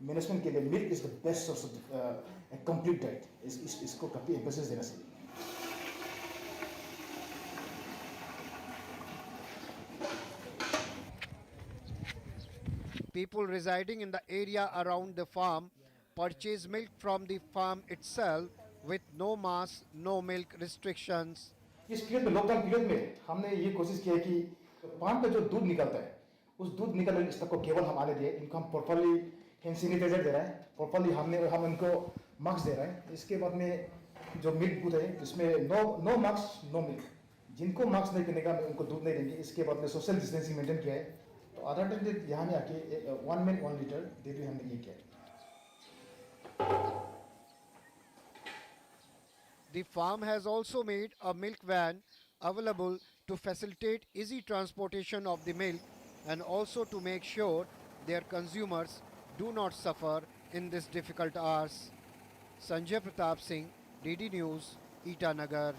Management के लिए milk is the best source of complete diet, इसको काफ़ी एम्फेसिस देना चाहिए। People residing in the area around the farm purchase milk from the farm itself with no mass, no milk restrictions. इस period में, lockdown period में, हमने ये कोशिश की है कि पाम का जो दूध निकलता है, उस दूध निकलने स्टॉक को केवल हम आने दिए। इनको हम प्रॉपर्ली हैंड सैनिटाइजर दे रहे हैं, प्रॉपर्ली हम इनको मास्क दे रहे हैं। इसके बाद में जो मिल्क बूथ है जिसमें नो मास्क नो मिल्क, जिनको मास्क नहीं करने का उनको दूध नहीं देंगे। इसके बाद में सोशल डिस्टेंसिंग मेंटेन किया है। तो आधा लीटर यहाँ में आके 1 मिनट 1 लीटर दे भी हमने ये किया है। The farm has also made a milk van available to facilitate easy transportation of the milk and also to make sure their consumers do not suffer in these difficult hours. Sanjay Pratap Singh, DD News, Itanagar.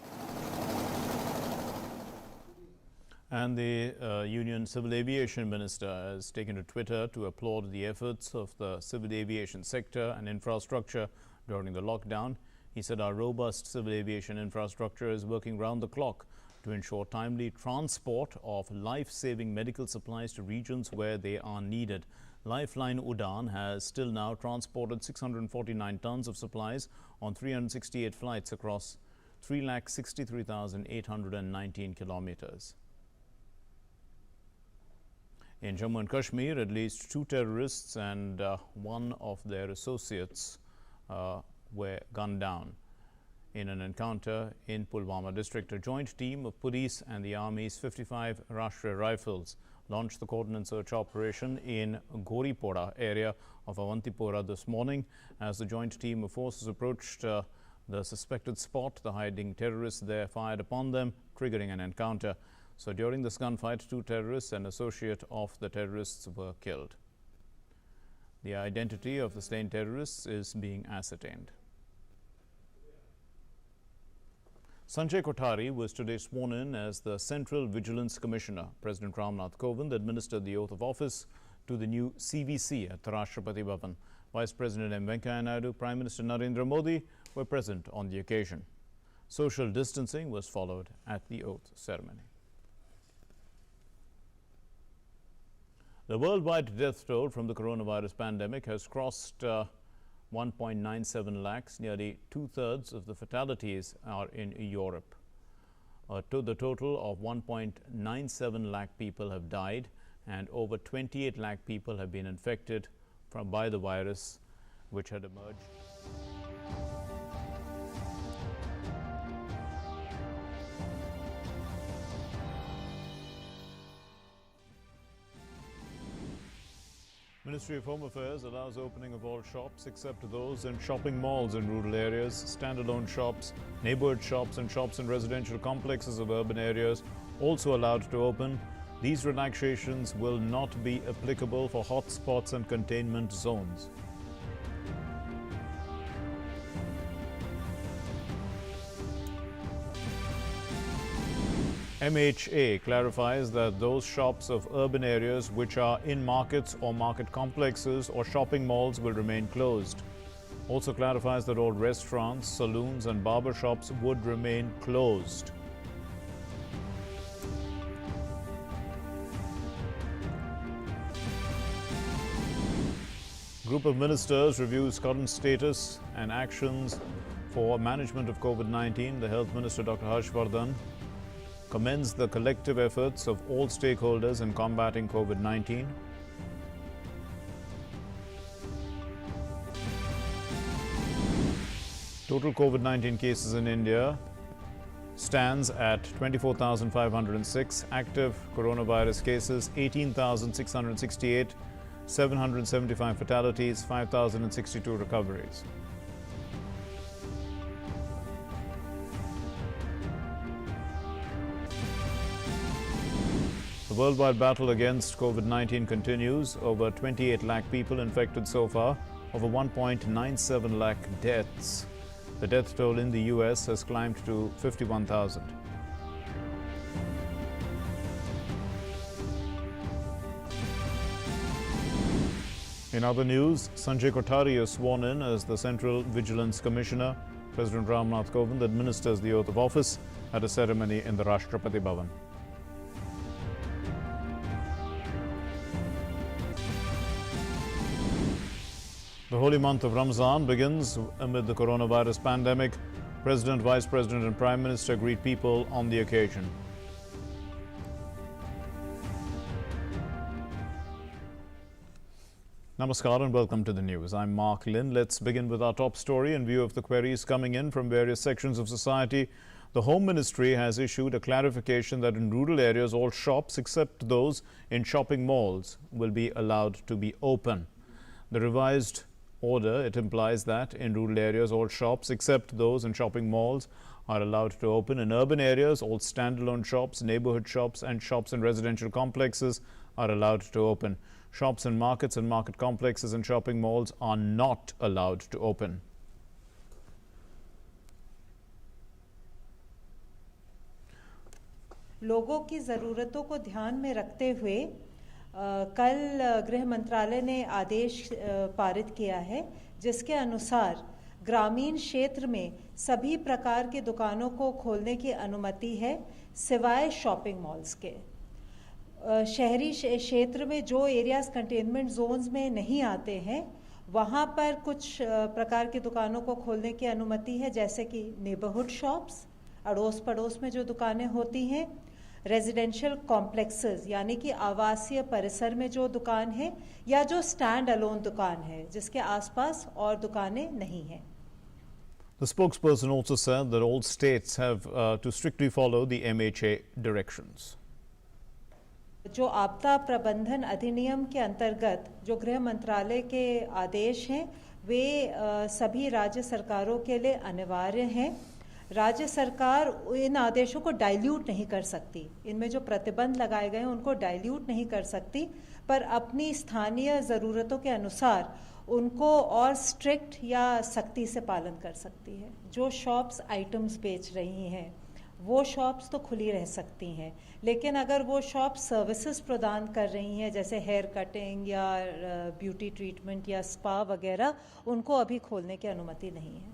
And the Union Civil Aviation Minister has taken to Twitter to applaud the efforts of the civil aviation sector and infrastructure during the lockdown. He said our robust civil aviation infrastructure is working round the clock to ensure timely transport of life-saving medical supplies to regions where they are needed. Lifeline Udan has still now transported 649 tons of supplies on 368 flights across 363,819 kilometers. In Jammu and Kashmir, at least 2 terrorists and one of their associates were gunned down in an encounter in Pulwama district. A joint team of police and the Army's 55 Rashtriya Rifles launched the cordon and search operation in Goripora area of Avantipora this morning. As the joint team of forces approached the suspected spot, the hiding terrorists there fired upon them, triggering an encounter. So during this gunfight, 2 terrorists and associate of the terrorists were killed. The identity of the slain terrorists is being ascertained. Sanjay Kothari was today sworn in as the Central Vigilance Commissioner. President Ramnath Kovind administered the oath of office to the new CVC at the Rashtrapati Bhavan. Vice President M. Venkaiah Naidu, Prime Minister Narendra Modi were present on the occasion. Social distancing was followed at the oath ceremony. The worldwide death toll from the coronavirus pandemic has crossed 1.97 lakhs. Nearly 2/3 of the fatalities are in Europe. The total of 1.97 lakh people have died and over 28 lakh people have been infected by the virus which had emerged. Ministry of Home Affairs allows opening of all shops except those in shopping malls in rural areas, standalone shops, neighborhood shops and shops in residential complexes of urban areas also allowed to open. These relaxations will not be applicable for hotspots and containment zones. MHA clarifies that those shops of urban areas which are in markets or market complexes or shopping malls will remain closed. Also clarifies that all restaurants, saloons and barber shops would remain closed. Group of ministers reviews current status and actions for management of COVID-19. The Health Minister Dr. Harshvardhan commends the collective efforts of all stakeholders in combating COVID-19. Total COVID-19 cases in India stands at 24,506. Active coronavirus cases 18,668. 775 fatalities, 5,062 recoveries. The worldwide battle against COVID-19 continues. Over 28 lakh people infected so far, over 1.97 lakh deaths. The death toll in the US has climbed to 51,000. In other news, Sanjay Kothari is sworn in as the Central Vigilance Commissioner. President Ram Nath Kovind administers the oath of office at a ceremony in the Rashtrapati Bhavan. The holy month of Ramzan begins amid the coronavirus pandemic. President, Vice President and Prime Minister greet people on the occasion. Namaskar and welcome to the news. I'm Mark Lynn. Let's begin with our top story. In view of the queries coming in from various sections of society, the Home Ministry has issued a clarification that in rural areas all shops except those in shopping malls will be allowed to be open. The revised order, it implies that in rural areas all shops except those in shopping malls are allowed to open. In urban areas all standalone shops, neighborhood shops and shops in residential complexes are allowed to open. Shops in markets and market complexes and shopping malls are not allowed to open. लोगों की ज़रूरतों को ध्यान में रखते हुए कल गृह मंत्रालय ने आदेश पारित किया है जिसके अनुसार ग्रामीण क्षेत्र में सभी प्रकार की दुकानों को खोलने की अनुमति है सिवाय शॉपिंग मॉल्स के। शहरी क्षेत्र में जो एरियाज कंटेनमेंट जोन्स में नहीं आते हैं वहाँ पर कुछ प्रकार की दुकानों को खोलने की अनुमति है, जैसे कि नेबरहुड शॉप्स, अड़ोस पड़ोस में जो दुकानें होती हैं, रेजिडेंशियल कॉम्प्लेक्सेस यानी कि आवासीय परिसर में जो दुकान है या जो स्टैंड अलोन दुकान है जिसके आसपास और दुकानें नहीं हैं। The spokesperson also said that all states have to strictly follow the MHA directions. जो आपदा प्रबंधन अधिनियम के अंतर्गत जो गृह मंत्रालय के आदेश हैं वे सभी राज्य सरकारों के लिए अनिवार्य हैं। राज्य सरकार इन आदेशों को डाइल्यूट नहीं कर सकती, इनमें जो प्रतिबंध लगाए गए हैं उनको डाइल्यूट नहीं कर सकती, पर अपनी स्थानीय ज़रूरतों के अनुसार उनको और स्ट्रिक्ट या सख्ती से पालन कर सकती है। जो शॉप्स आइटम्स बेच रही हैं वो शॉप्स तो खुली रह सकती हैं, लेकिन अगर वो शॉप सर्विसेज प्रदान कर रही हैं जैसे हेयर कटिंग या ब्यूटी ट्रीटमेंट या स्पा वगैरह, उनको अभी खोलने की अनुमति नहीं है।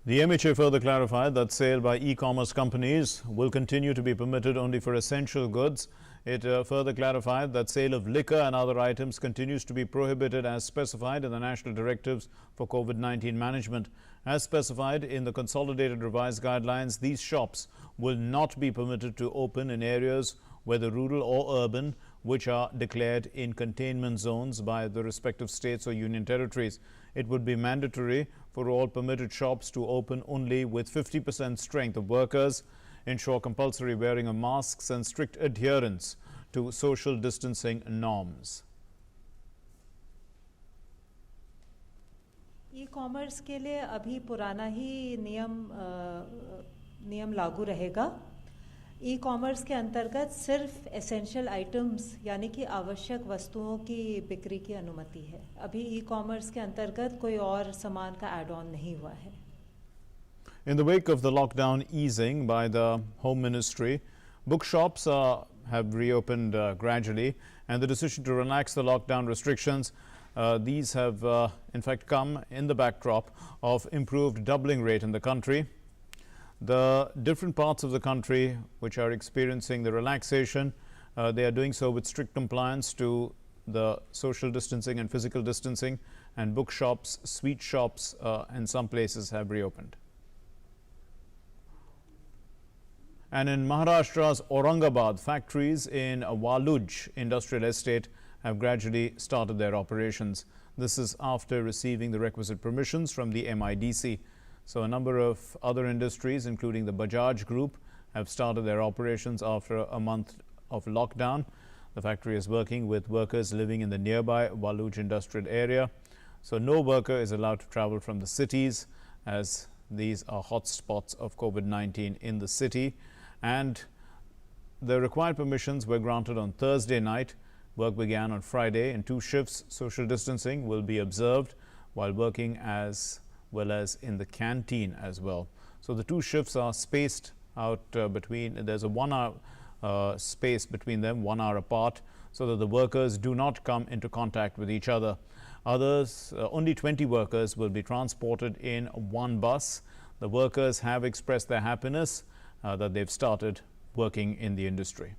The MHA further clarified that sale by e-commerce companies will continue to be permitted only for essential goods. It further clarified that sale of liquor and other items continues to be prohibited as specified in the National Directives for COVID-19 Management. As specified in the Consolidated Revised Guidelines, these shops will not be permitted to open in areas, whether rural or urban, which are declared in containment zones by the respective states or union territories. It would be mandatory for all permitted shops to open only with 50% strength of workers, ensure compulsory wearing of masks and strict adherence to social distancing norms. E-commerce के लिए अभी पुराना ही नियम लागू रहेगा। E-commerce के अंतर्गत सिर्फ एसेंशियल आइटम्स यानी कि आवश्यक वस्तुओं की बिक्री की अनुमति है। अभी ई-कॉमर्स के अंतर्गत कोई और सामान का ऐड ऑन नहीं हुआ है। In the wake of the lockdown easing by the Home Ministry, bookshops have reopened gradually, and the decision to relax the lockdown restrictions, these have in fact come in the backdrop of improved doubling rate in the country. The different parts of the country which are experiencing the relaxation, they are doing so with strict compliance to the social distancing and physical distancing, and bookshops, sweet shops in some places have reopened. And in Maharashtra's Aurangabad, factories in Waluj industrial estate have gradually started their operations. This is after receiving the requisite permissions from the MIDC. So a number of other industries, including the Bajaj Group, have started their operations after a month of lockdown. The factory is working with workers living in the nearby Waluj industrial area. So no worker is allowed to travel from the cities, as these are hotspots of COVID-19 in the city. And the required permissions were granted on Thursday night. Work began on Friday in 2 shifts. Social distancing will be observed while working as well as in the canteen as well. So the 2 shifts are spaced out between, there's a 1 hour space between them, 1 hour apart. so that the workers do not come into contact with each other. Others, only 20 workers will be transported in one bus. The workers have expressed their happiness that they've started working in the industry.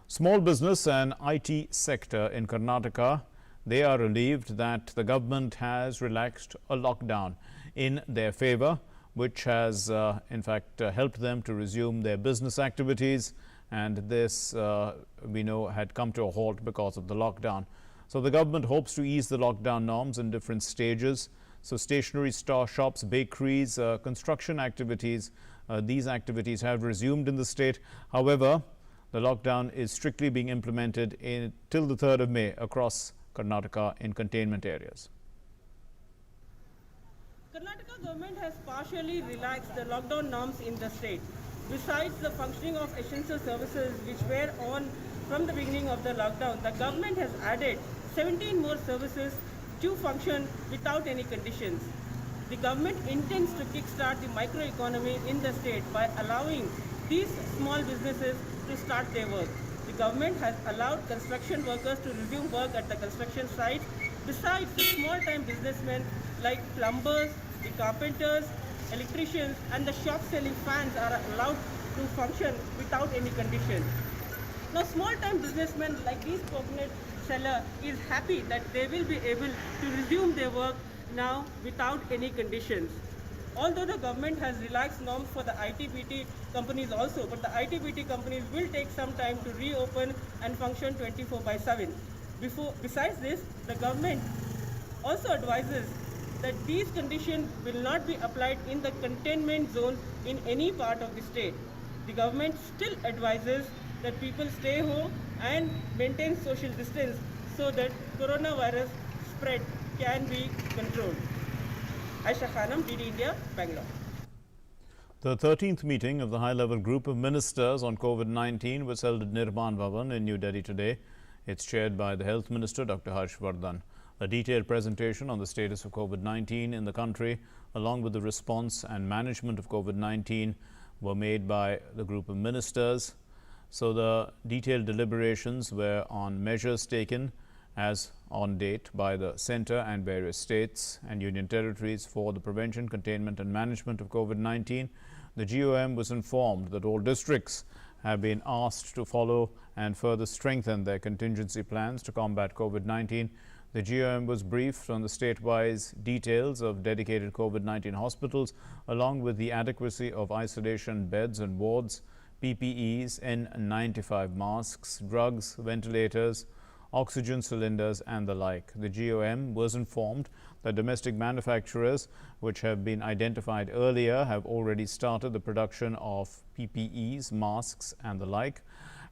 Small business and IT sector in Karnataka, they are relieved that the government has relaxed a lockdown in their favor, which has in fact helped them to resume their business activities, and this we know had come to a halt because of the lockdown. So the government hopes to ease the lockdown norms in different stages. So stationery store shops, bakeries, construction activities, these activities have resumed in the state. However, the lockdown is strictly being implemented till the 3rd of May across Karnataka in containment areas. Karnataka government has partially relaxed the lockdown norms in the state. Besides the functioning of essential services which were on from the beginning of the lockdown, the government has added 17 more services to function without any conditions. The government intends to kickstart the microeconomy in the state by allowing these small businesses to start their work. The government has allowed construction workers to resume work at the construction sites. Besides, the small-time businessmen like plumbers, the carpenters, electricians, and the shop selling fans are allowed to function without any conditions. Now, small-time businessmen like these coconut seller is happy that they will be able to resume their work now without any conditions. Although the government has relaxed norms for the ITBT companies also, but the ITBT companies will take some time to reopen and function 24/7. Besides this, the government also advises that these conditions will not be applied in the containment zone in any part of the state. The government still advises that people stay home and maintain social distance so that coronavirus spread can be controlled. Aisha Khanam, DD India, Bangalore. The 13th meeting of the high-level group of ministers on COVID-19 was held at Nirman Bhavan in New Delhi today. It's chaired by the Health Minister, Dr. Harshvardhan. A detailed presentation on the status of COVID-19 in the country, along with the response and management of COVID-19, were made by the group of ministers. So the detailed deliberations were on measures taken as on date by the centre and various states and union territories for the prevention, containment and management of COVID-19. The GOM was informed that all districts have been asked to follow and further strengthen their contingency plans to combat COVID-19. The GOM was briefed on the state-wise details of dedicated COVID-19 hospitals, along with the adequacy of isolation beds and wards, PPEs, N95 masks, drugs, ventilators, oxygen cylinders and the like. The GOM was informed that domestic manufacturers, which have been identified earlier, have already started the production of PPEs, masks and the like,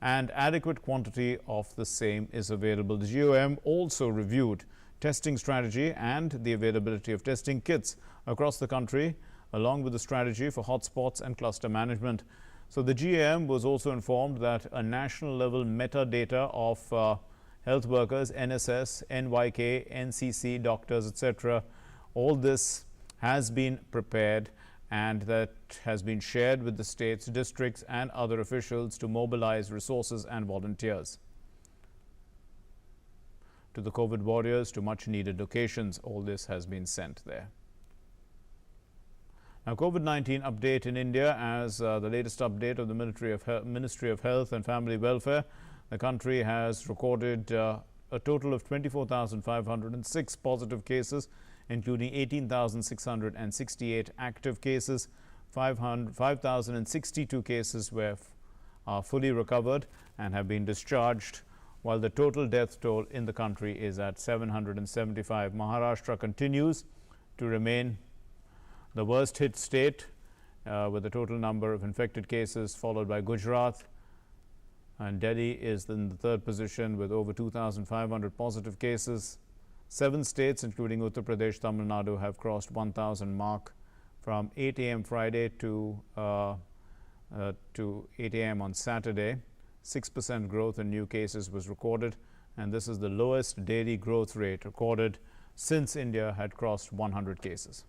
and adequate quantity of the same is available. The GOM also reviewed testing strategy and the availability of testing kits across the country, along with the strategy for hotspots and cluster management. So the GM was also informed that a national level metadata of health workers, NSS, NYK, NCC, doctors, etc. all this has been prepared and that has been shared with the states, districts and other officials to mobilize resources and volunteers to the COVID warriors to much needed locations. All this has been sent there. Now, COVID-19 update in India, as the latest update of the Ministry of Health and Family Welfare. The country has recorded a total of 24,506 positive cases, including 18,668 active cases. 5,062 cases are fully recovered and have been discharged, while the total death toll in the country is at 775. Maharashtra continues to remain the worst hit state with a total number of infected cases, followed by Gujarat. And Delhi is in the third position with over 2,500 positive cases. 7 states, including Uttar Pradesh, Tamil Nadu, have crossed 1,000 mark from 8 a.m. Friday to 8 a.m. on Saturday. 6% growth in new cases was recorded, and this is the lowest daily growth rate recorded since India had crossed 100 cases.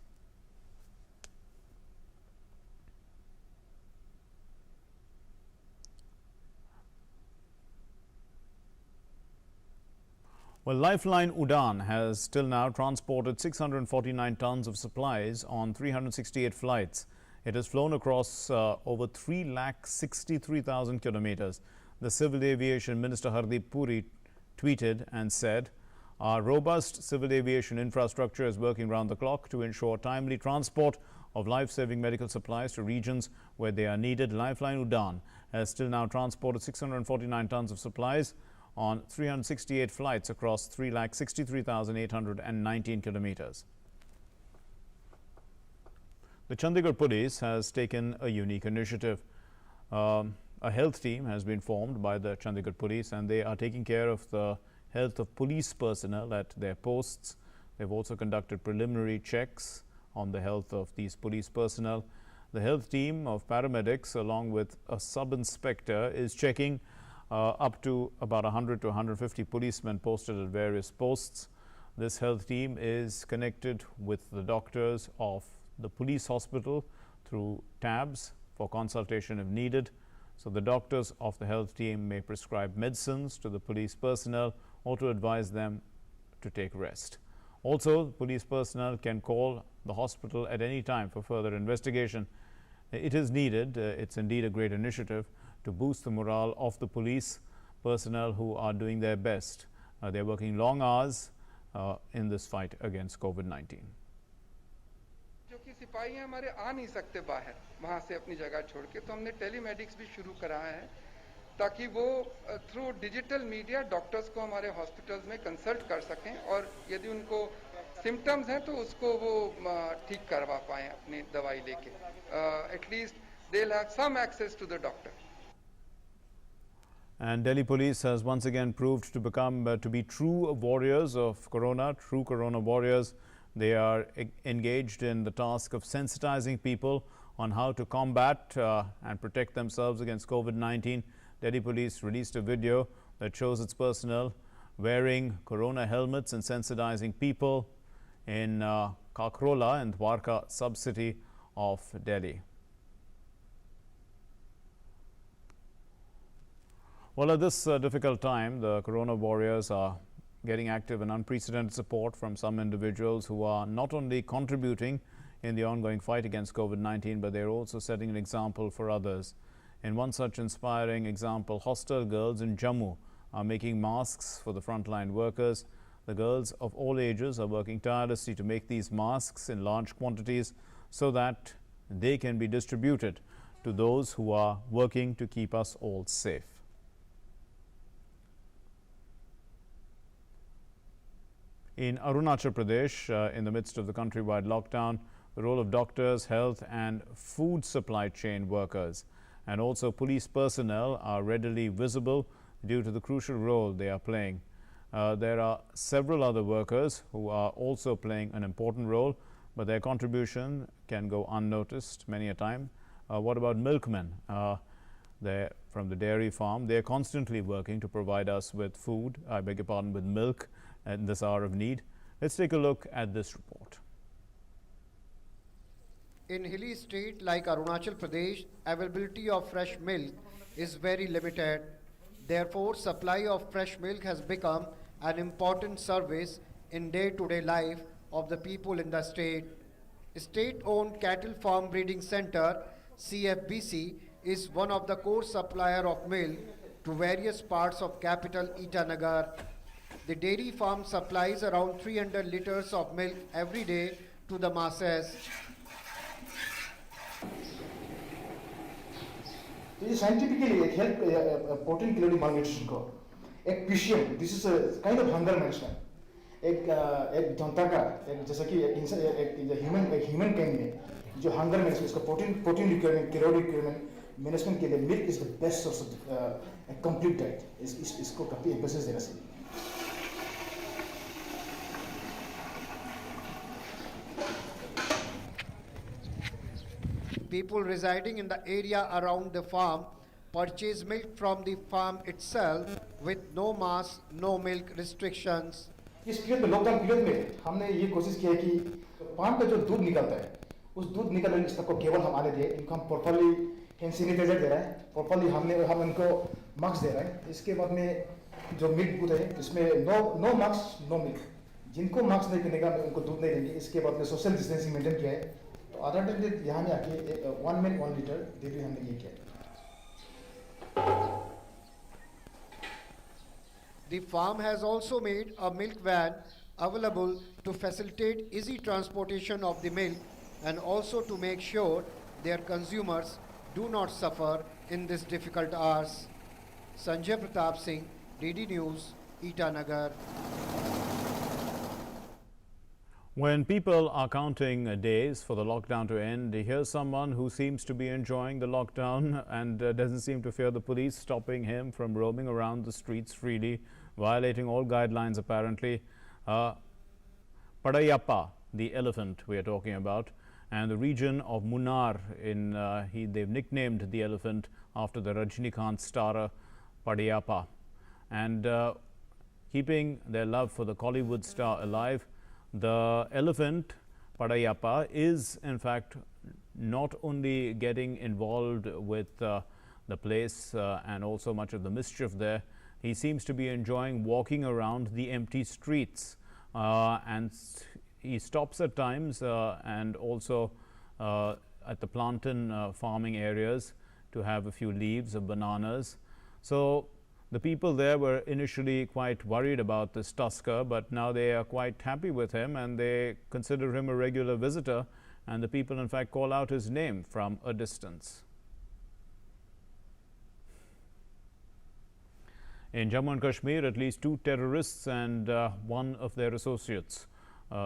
Well, Lifeline Udan has till now transported 649 tons of supplies on 368 flights. It has flown across over 3,63,000 kilometers. The Civil Aviation Minister Hardeep Puri tweeted and said, "Our robust civil aviation infrastructure is working round the clock to ensure timely transport of life-saving medical supplies to regions where they are needed." Lifeline Udan has till now transported 649 tons of supplies on 368 flights across 3,63,819 kilometers. The Chandigarh Police has taken a unique initiative. A health team has been formed by the Chandigarh Police, and they are taking care of the health of police personnel at their posts. They've also conducted preliminary checks on the health of these police personnel. The health team of paramedics, along with a sub-inspector, is checking up to about 100 to 150 policemen posted at various posts. This health team is connected with the doctors of the police hospital through tabs for consultation if needed. So the doctors of the health team may prescribe medicines to the police personnel or to advise them to take rest. Also, police personnel can call the hospital at any time for further investigation. It is needed. It's indeed a great initiative to boost the morale of the police personnel who are doing their best. They're working long hours in this fight against COVID-19. जो कि सिपाही हैं हमारे आ नहीं सकते बाहर वहाँ से अपनी जगह छोड़ के, तो हमने टेलीमेडिक्स भी शुरू कराया है ताकि वो थ्रू डिजिटल मीडिया डॉक्टर्स को हमारे हॉस्पिटल्स में कंसल्ट कर सकें और यदि उनको सिम्टम्स हैं तो उसको वो ठीक करवा पाएं अपनी दवाई लेके. At least they will have some access to the doctor. And Delhi police has once again proved to be true warriors of corona, true corona warriors. They are engaged in the task of sensitizing people on how to combat and protect themselves against COVID-19. Delhi police released a video that shows its personnel wearing corona helmets and sensitizing people in Kakrola and Dwarka sub-city of Delhi. Well, at this difficult time, the corona warriors are getting active and unprecedented support from some individuals who are not only contributing in the ongoing fight against COVID-19, but they're also setting an example for others. In one such inspiring example, hostel girls in Jammu are making masks for the frontline workers. The girls of all ages are working tirelessly to make these masks in large quantities so that they can be distributed to those who are working to keep us all safe. In Arunachal Pradesh, in the midst of the countrywide lockdown, the role of doctors, health and food supply chain workers and also police personnel are readily visible due to the crucial role they are playing. There are several other workers who are also playing an important role, but their contribution can go unnoticed many a time. What about milkmen? They're from the dairy farm. They're constantly working to provide us with food, I beg your pardon, with milk in this hour of need. Let's take a look at this report. In hilly state like Arunachal Pradesh, availability of fresh milk is very limited. Therefore, supply of fresh milk has become an important service in day-to-day life of the people in the state. State-owned Cattle Farm Breeding Center, CFBC, is one of the core supplier of milk to various parts of capital Itanagar. The dairy farm supplies around 300 liters of milk every day to the masses. This is scientifically a protein calorie malnutrition को एक PCM, this is a kind of hunger management. एक जनता का एक जैसा कि एक human kind में जो hunger management इसका protein requirement, calorie requirement management के लिए milk is the best source of a complete diet. इसको काफी emphasis देना चाहिए. People residing in the area around the farm purchase milk from the farm itself with no mass, no milk restrictions. इस period में lockdown period में हमने ये कोशिश की है कि पान का जो दूध निकलता है उस दूध निकलने इस तक को केवल हम आने दिए. इनको हम प्रॉपर्ली हैंड सैनिटाइजर दे रहे हैं, प्रॉपर्ली हम इनको मास्क दे रहे हैं. इसके बाद में जो मिल्क बूथ है जिसमें नो मास्क नो मिल्क, जिनको मास्क नहीं पहनेगा उनको दूध नहीं देंगे। इसके बाद में सोशल डिस्टेंसिंग मेंटेन किया है। तो अल्टरनेटिव यहाँ में आके 1 मिनट 1 लीटर डेली हमने ये किया। The farm has also made a milk van available to facilitate easy transportation of the milk and also to make sure their consumers do not suffer in these difficult hours. Sanjay Pratap Singh, DD News, Itanagar. When people are counting days for the lockdown to end, here's someone who seems to be enjoying the lockdown and doesn't seem to fear the police stopping him from roaming around the streets freely, violating all guidelines apparently. Padayappa, the elephant we are talking about, and the region of Munnar, they've nicknamed the elephant after the Rajinikanth star Padayappa. And keeping their love for the Kollywood star alive, the elephant, Padayappa, is in fact not only getting involved with the place and also much of the mischief there, he seems to be enjoying walking around the empty streets. And he stops at times and also at the plantain farming areas to have a few leaves of bananas. So the people there were initially quite worried about this tusker, but now they are quite happy with him and they consider him a regular visitor, and the people in fact call out his name from a distance. In Jammu and Kashmir, at least 2 terrorists and one of their associates,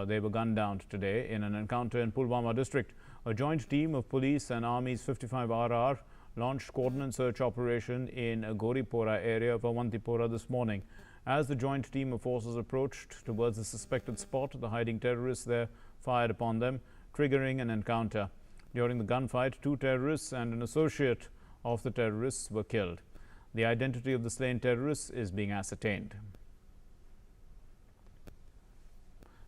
they were gunned down today in an encounter in Pulwama district. A joint team of police and Army's 55RR launched coordinate search operation in Goripora area of Avantipora this morning. As the joint team of forces approached towards the suspected spot, the hiding terrorists there fired upon them, triggering an encounter. During the gunfight, 2 terrorists and an associate of the terrorists were killed. The identity of the slain terrorists is being ascertained.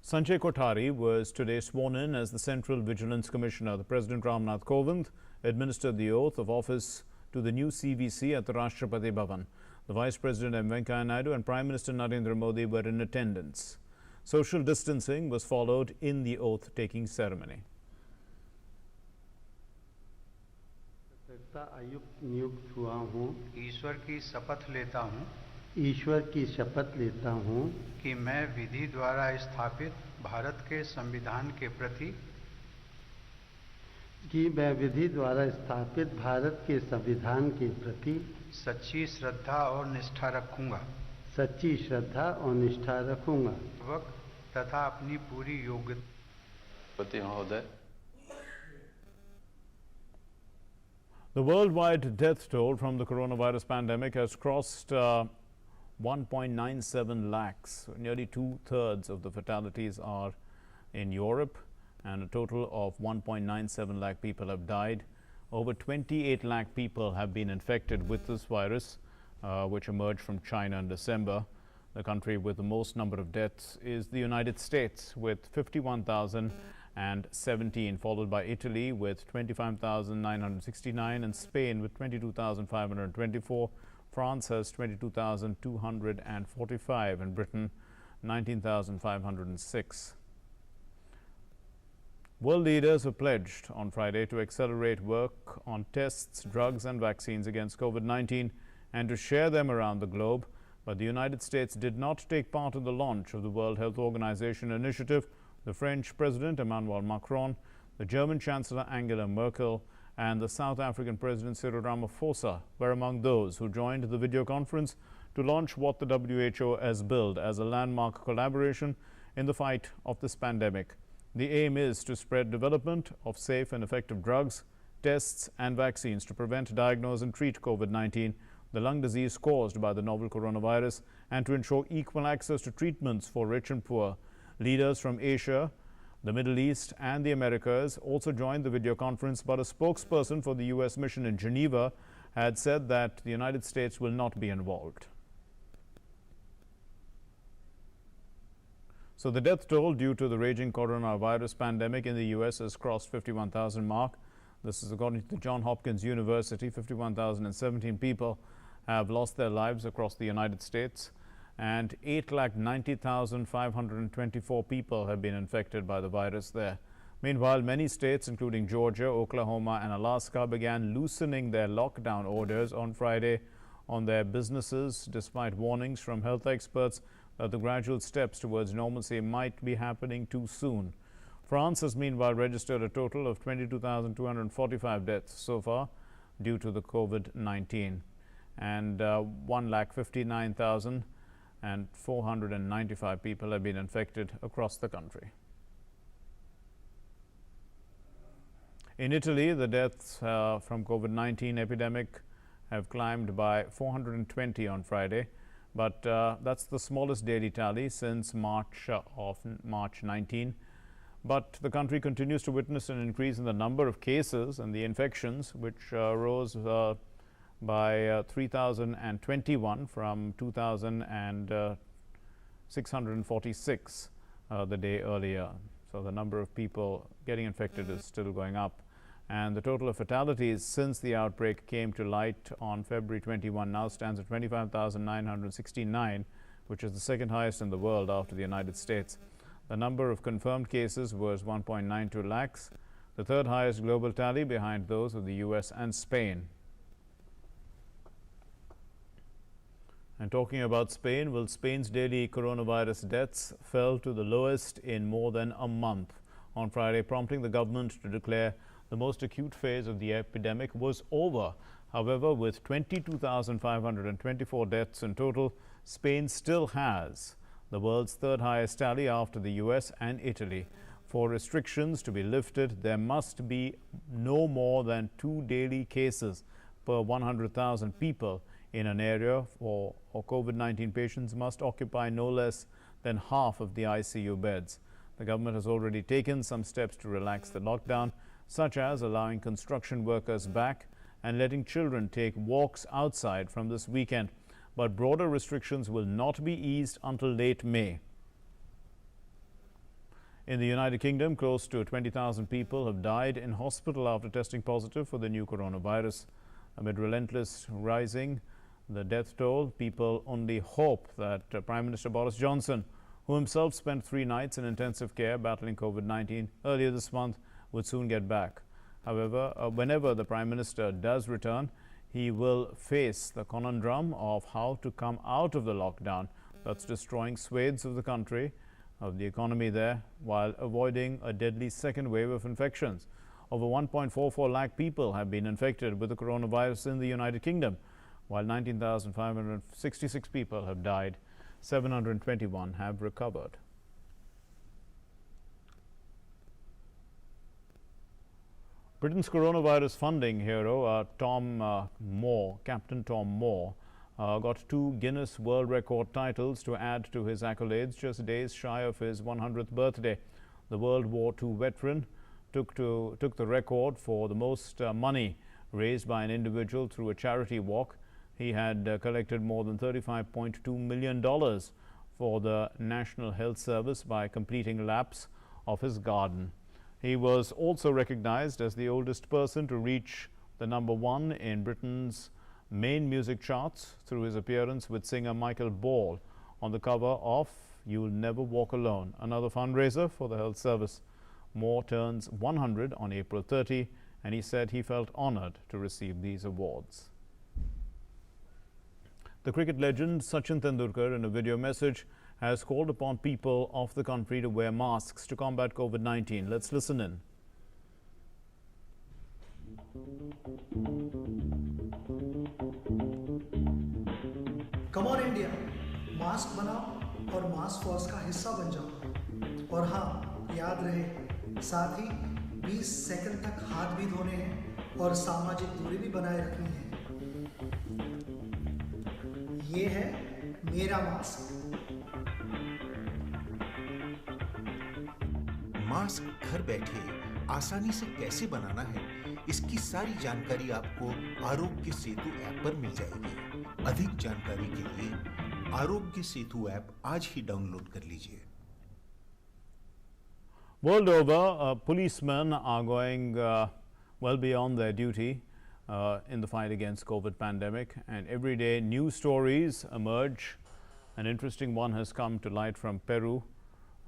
Sanjay Kothari was today sworn in as the Central Vigilance Commissioner. The President Ramnath Kovind administered the oath of office to the new CVC at the Rashtrapati Bhavan. The Vice President M. Venkaiah Naidu and Prime Minister Narendra Modi were in attendance. Social distancing was followed in the oath-taking ceremony. आयुक्त नियुक्त हुआ हूँ। ईश्वर की शपथ लेता हूँ। ईश्वर की शपथ लेता हूँ कि मैं विधि द्वारा स्थापित भारत के संविधान के प्रति संविधान के प्रति सच्ची श्रद्धा और निष्ठा रखूंगा। सच्ची श्रद्धा और निष्ठा रखूंगा तथा अपनी पूरी योग्यता। The worldwide death toll from the coronavirus pandemic has crossed 1.97 lakhs. Nearly 2/3 of the fatalities are in Europe, and a total of 1.97 lakh people have died. Over 28 lakh people have been infected with this virus, which emerged from China in December. The country with the most number of deaths is the United States, with 51,017, followed by Italy with 25,969 and Spain with 22,524. France has 22,245 and Britain 19,506. World leaders have pledged on Friday to accelerate work on tests, drugs and vaccines against COVID-19 and to share them around the globe. But the United States did not take part in the launch of the World Health Organization initiative. The French President Emmanuel Macron, the German Chancellor Angela Merkel and the South African President Cyril Ramaphosa were among those who joined the video conference to launch what the WHO has billed as a landmark collaboration in the fight of this pandemic. The aim is to spread development of safe and effective drugs, tests and vaccines to prevent, diagnose and treat COVID-19, the lung disease caused by the novel coronavirus, and to ensure equal access to treatments for rich and poor. Leaders from Asia, the Middle East and the Americas also joined the video conference, but a spokesperson for the U.S. mission in Geneva had said that the United States will not be involved. So the death toll due to the raging coronavirus pandemic in the U.S. has crossed 51,000 mark. This is according to the Johns Hopkins University. 51,017 people have lost their lives across the United States. and 8,90,524 people have been infected by the virus there. Meanwhile, many states, including Georgia, Oklahoma, and Alaska, began loosening their lockdown orders on Friday on their businesses, despite warnings from health experts that the gradual steps towards normalcy might be happening too soon. France has meanwhile registered a total of 22,245 deaths so far due to the COVID-19, and 1,59,495 people have been infected across the country. In Italy, the deaths from COVID-19 epidemic have climbed by 420 on Friday, but that's the smallest daily tally since March 19. But the country continues to witness an increase in the number of cases and the infections, which rose by 3,021 from 2,646 the day earlier. So the number of people getting infected is still going up. And the total of fatalities since the outbreak came to light on February 21 now stands at 25,969, which is the second highest in the world after the United States. The number of confirmed cases was 1.92 lakhs, the third highest global tally behind those of the US and Spain. And talking about Spain, well, Spain's daily coronavirus deaths fell to the lowest in more than a month on Friday, prompting the government to declare the most acute phase of the epidemic was over. However, with 22,524 deaths in total, Spain still has the world's third highest tally after the US and Italy. For restrictions to be lifted, there must be no more than 2 daily cases per 100,000 people in an area, or COVID-19 patients must occupy no less than half of the ICU beds. The government has already taken some steps to relax the lockdown, such as allowing construction workers back and letting children take walks outside from this weekend. But broader restrictions will not be eased until late May. In the United Kingdom, close to 20,000 people have died in hospital after testing positive for the new coronavirus. Amid relentless rising the death toll, people only hope that Prime Minister Boris Johnson, who himself spent 3 nights in intensive care battling COVID-19 earlier this month, would soon get back. However, whenever the Prime Minister does return, he will face the conundrum of how to come out of the lockdown that's destroying swathes of the country, of the economy there, while avoiding a deadly second wave of infections. Over 1.44 lakh people have been infected with the coronavirus in the United Kingdom, while 19,566 people have died. 721 have recovered. Britain's coronavirus funding hero, Captain Tom Moore, got 2 Guinness World Record titles to add to his accolades just days shy of his 100th birthday. The World War II veteran took the record for the most money raised by an individual through a charity walk. He had collected more than $35.2 million for the National Health Service by completing laps of his garden. He was also recognized as the oldest person to reach the #1 in Britain's main music charts through his appearance with singer Michael Ball on the cover of You'll Never Walk Alone, another fundraiser for the health service. Moore turns 100 on April 30, and he said he felt honored to receive these awards. The cricket legend Sachin Tendulkar, in a video message, has called upon people of the country to wear masks to combat COVID-19. Let's listen in. Come on India, mask बनाओ और mask force का हिस्सा बन जाओ। और हाँ, याद रहे, साथ ही 20 सेकंड तक हाथ भी धोने हैं और सामाजिक दूरी भी बनाए रखनी है। ये है मेरा मास्क। मास्क घर बैठे आसानी से कैसे बनाना है, इसकी सारी जानकारी आपको आरोग्य सेतु ऐप पर मिल जाएगी। अधिक जानकारी के लिए आरोग्य सेतु ऐप आज ही डाउनलोड कर लीजिए। World over, policemen are going well beyond their duty in the fight against COVID pandemic, and every day new stories emerge An interesting one has come to light from Peru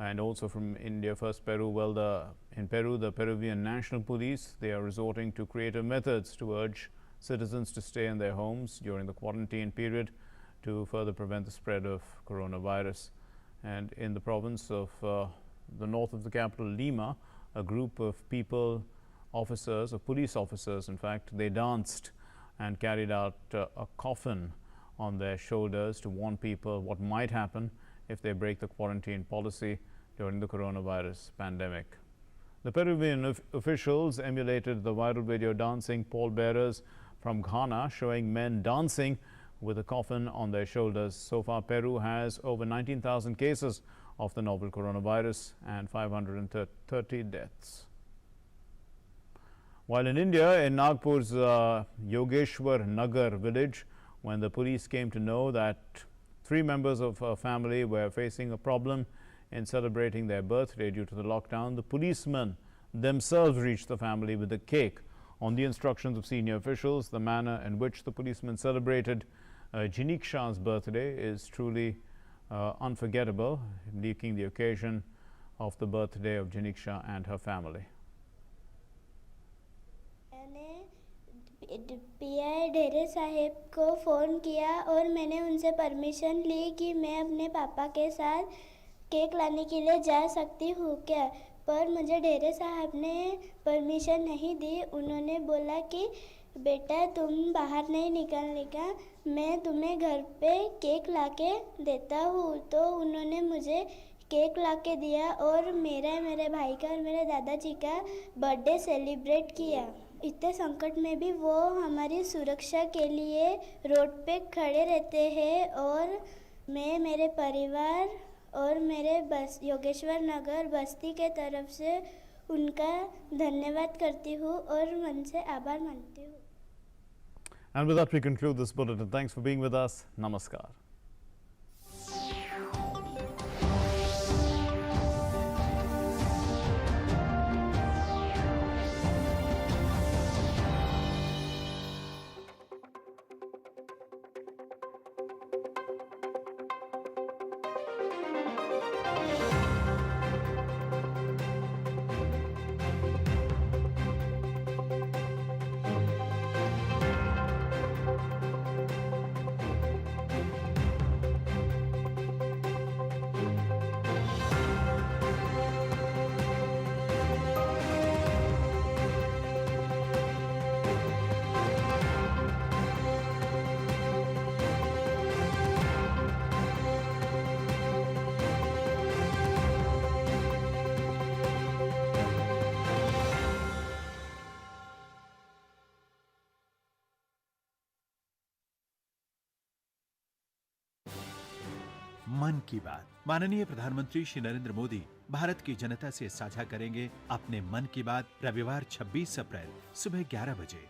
and also from India. First, Peru. Well, in Peru, the Peruvian National Police, they are resorting to creative methods to urge citizens to stay in their homes during the quarantine period to further prevent the spread of coronavirus. And in the province of the north of the capital, Lima, a group of people, officers, of police officers, in fact, they danced and carried out a coffin on their shoulders to warn people what might happen if they break the quarantine policy during the coronavirus pandemic. The Peruvian officials emulated the viral video dancing pallbearers from Ghana, showing men dancing with a coffin on their shoulders. So far, Peru has over 19,000 cases of the novel coronavirus and 530 deaths. While in India, in Nagpur's Yogeshwar Nagar village, when the police came to know that 3 members of a family were facing a problem in celebrating their birthday due to the lockdown, the policemen themselves reached the family with a cake. On the instructions of senior officials, the manner in which the policemen celebrated Jiniksha's birthday is truly unforgettable, making the occasion of the birthday of Jiniksha and her family. Pi ढेरे साहेब को phone किया और मैंने उनसे permission ली कि मैं अपने पापा के साथ केक लाने के लिए जा सकती हूँ क्या, पर मुझे ढेरे साहब ने परमिशन नहीं दी। उन्होंने बोला कि बेटा तुम बाहर नहीं निकलने का, मैं तुम्हें घर पे केक लाके देता हूँ। तो उन्होंने मुझे केक लाके दिया और मेरे भाई का और मेरे दादाजी का बर्थडे सेलिब्रेट किया। इतने संकट में भी वो हमारी सुरक्षा के लिए रोड पे खड़े रहते हैं और मैं मेरे परिवार और मेरे योगेश्वर नगर बस्ती के तरफ से उनका धन्यवाद करती हूँ और मन से आभार मानती हूँ। And with that, we conclude this bulletin. Thanks for being with us. Namaskar. मन की बात। माननीय प्रधानमंत्री श्री नरेंद्र मोदी भारत की जनता से साझा करेंगे अपने मन की बात रविवार 26 अप्रैल सुबह 11 बजे।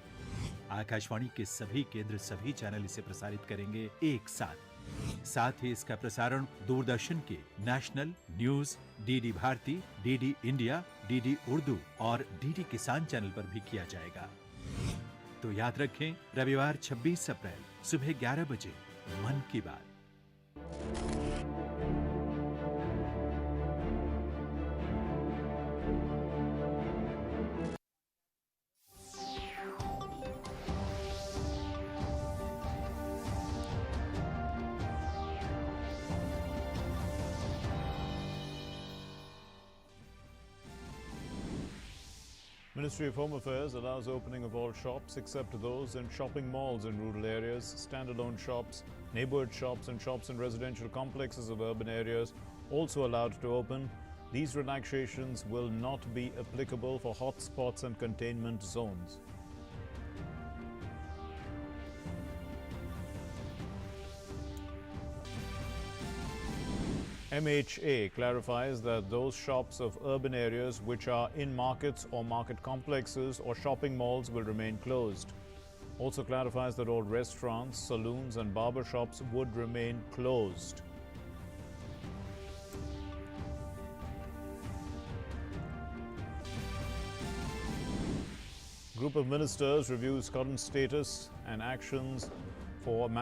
आकाशवाणी के सभी केंद्र सभी चैनल इसे प्रसारित करेंगे एक साथ ही इसका प्रसारण दूरदर्शन के national news, DD Bharati, DD India, DD Urdu और डीडी किसान चैनल पर भी किया जाएगा। तो याद रखें, रविवार 26 अप्रैल सुबह 11 बजे मन की बात। Ministry of Home Affairs allows opening of all shops except those in shopping malls in rural areas, standalone shops, neighborhood shops and shops in residential complexes of urban areas also allowed to open. These relaxations will not be applicable for hotspots and containment zones. MHA clarifies that those shops of urban areas which are in markets or market complexes or shopping malls will remain closed. Also clarifies that all restaurants, saloons and barber shops would remain closed. Group of ministers reviews current status and actions for